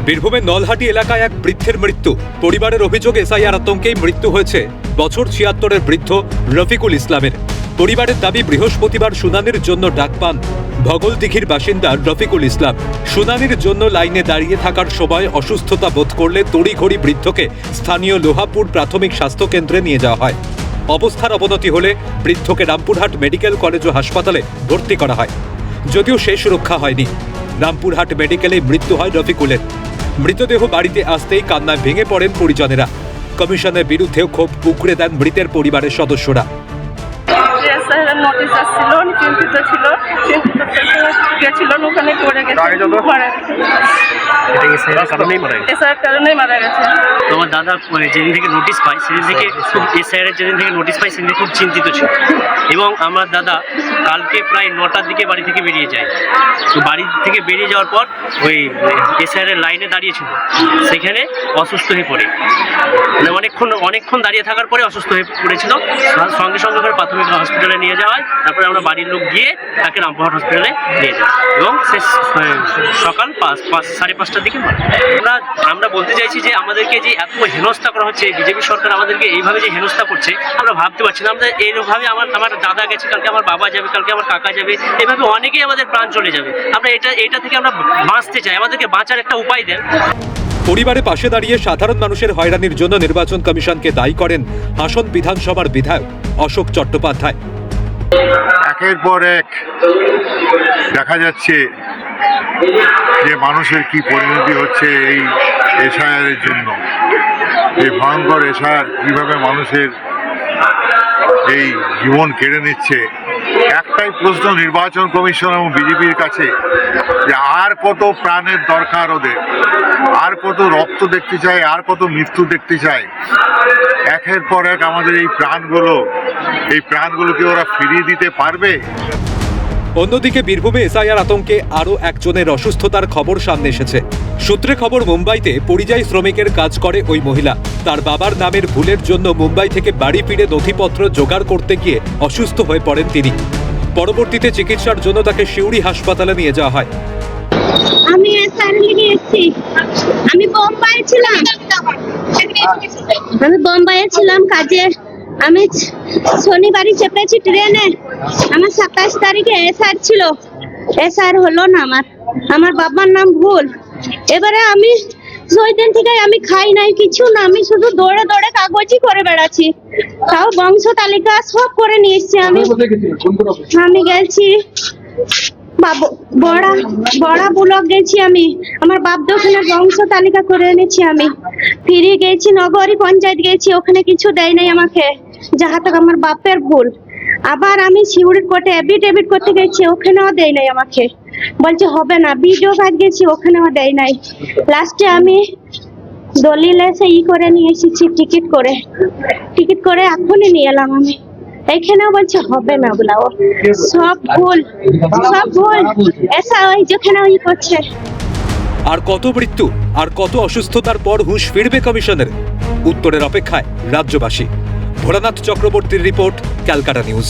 বীরভূমের নলহাটি এলাকায় এক বৃদ্ধের মৃত্যু। পরিবারের অভিযোগ এসআইআর আতঙ্কেই মৃত্যু হয়েছে বছর ৭৬-এর বৃদ্ধ রফিকুল ইসলামের। পরিবারের দাবি বৃহস্পতিবার শুনানির জন্য ডাক পান ভগলদিঘির বাসিন্দা রফিকুল ইসলাম। শুনানির জন্য লাইনে দাঁড়িয়ে থাকার সময় অসুস্থতা বোধ করলে তড়িঘড়ি বৃদ্ধকে স্থানীয় লোহাপুর প্রাথমিক স্বাস্থ্য কেন্দ্রে নিয়ে যাওয়া হয়। অবস্থার অবনতি হলে বৃদ্ধকে রামপুরহাট মেডিকেল কলেজ ও হাসপাতালে ভর্তি করা হয়, যদিও শেষ রক্ষা হয়নি। রামপুরহাট মেডিকেলে মৃত্যু হয় রফিকুলের। মৃতদেহ বাড়িতে আসতেই কান্নায় ভেঙে পড়েন পরিজনেরা। কমিশনের বিরুদ্ধেও ক্ষোভ উগরে দেন মৃতের পরিবারের সদস্যরা। নোটিশ আসছিল, চিন্তিত ছিল, গেছিলেন ওখানে পড়ে গেছে, কারণেই মারা গেছে। তোমার দাদা যেদিন থেকে নোটিশ পাই সেদিন থেকে এসআইআর যেদিন থেকে নোটিশ পাই সেদিন খুব চিন্তিত ছিল এবং আমার দাদা কালকে প্রায় 9টার দিকে বাড়ি থেকে বেরিয়ে যায়। তো বাড়ি থেকে বেরিয়ে যাওয়ার পর ওই এসআইআর লাইনে দাঁড়িয়েছিল, সেখানে অসুস্থ হয়ে পড়ে, মানে অনেকক্ষণ দাঁড়িয়ে থাকার পরে অসুস্থ হয়ে পড়েছিল। সঙ্গে সঙ্গে করে প্রাথমিক হসপিটালে নিয়ে যাওয়া হয়। তারপরে আমরা বাড়ির লোক গিয়ে তাকে রামপুরহাট হসপিটালে নিয়ে যাই এবং সে সকাল 5:30টার দিকে আমরা বলতে চাইছি যে আমাদেরকে যে এত হেনস্থা করা হচ্ছে, বিজেপি সরকার আমাদেরকে এইভাবে যে হেনস্থা করছে আমরা ভাবতে পারছি না। আমরা এইভাবে আমার দাদা গেছে, কালকে আমার বাবা যাবে, কালকে আমার কাকা যাবে, এভাবে অনেকেই আমাদের প্রাণ চলে যাবে। আমরা এটা থেকে আমরা বাঁচতে চাই, আমাদেরকে বাঁচার একটা উপায় দেন। পরিবারের পাশে দাঁড়িয়ে সাধারণ মানুষের হয়রানির জন্য নির্বাচন কমিশনকে দায়ী করেন হাসন বিধানসভার বিধায়ক অশোক চট্টোপাধ্যায়। একের পর এক দেখা যাচ্ছে যে মানুষের কি পরিণতি হচ্ছে এই এসআইআরের জন্য। এই ভয়ঙ্কর এসআইআর কিভাবে মানুষের এই জীবন কেড়ে নিচ্ছে। একটাই প্রশ্ন নির্বাচন কমিশন এবং বিজেপির কাছে, যে আর কত প্রাণের দরকার ওদের, আর কত রক্ত দেখতে চায়, আর কত মৃত্যু দেখতে চায়। একের পর এক আমাদের এই প্রাণগুলোকে ওরা ফিরিয়ে দিতে পারবে? অন্যদিকে বীরভূমে এসআইআর আতঙ্কে আরও একজনের অসুস্থতার খবর সামনে এসেছে। সূত্রে খবর, মুম্বাইতে পরিযায়ী শ্রমিকের কাজ করে ওই মহিলা। তার বাবার নামের ভুলের জন্য মুম্বাই থেকে বাড়ি ফিরে নথিপত্র জোগাড় করতে গিয়ে অসুস্থ হয়ে পড়েন তিনি। পরবর্তীতে চিকিৎসার জন্য তাকে সিউড়ি হাসপাতালে নিয়ে যাওয়া হয়। আমি এসআইআর লিখে এসেছি। আমি বোম্বাইয়ে ছিলাম কাজে। আমি শনিবারই চেপেছি ট্রেনে। আমার 27 তারিখে এসআইআর ছিল, এসআইআর হলো না। আমার বাবার নাম ভুল। এবারে আমি ওই দিন থেকে আমি খাই নাই, কিছু না, আমি শুধু দৌড়ে দৌড়ে কাগজই করে বেড়াচ্ছি। তাও বংশ তালিকা সব করে নিয়ে এসছি। আমি গেছি বড়া ব্লক গেছি, আমি আমার বাপ ওখানে বংশ তালিকা করে এনেছি। আমি ফিরে গেছি নগরী পঞ্চায়েত গেছি, ওখানে কিছু দেয় নাই আমাকে, যাহা তক আমার বাপের ভুল। আবার আমি সিউড়ির কোর্টে এফিডেভিট করতে গেছি, ওখানেও দেয় নাই আমাকে, বলছে হবে না। বিডিও কাজ গেছি, ওখানেও দেয় নাই। লাস্টে আমি দলিল এসে করে নিয়ে এসেছি, টিকিট করে এখনই নিয়ে এলাম। আমি এইখানেও বলছে হবে না, বলাও সব ভুল এসা ওই যেখানে ওই করছে। আর কত মৃত্যু, আর কত অসুস্থতার পর হুঁশ ফিরবে কমিশনের? উত্তরের অপেক্ষায় রাজ্যবাসী। ভোলানাথ চক্রবর্তীর রিপোর্ট, ক্যালকাটা নিউজ।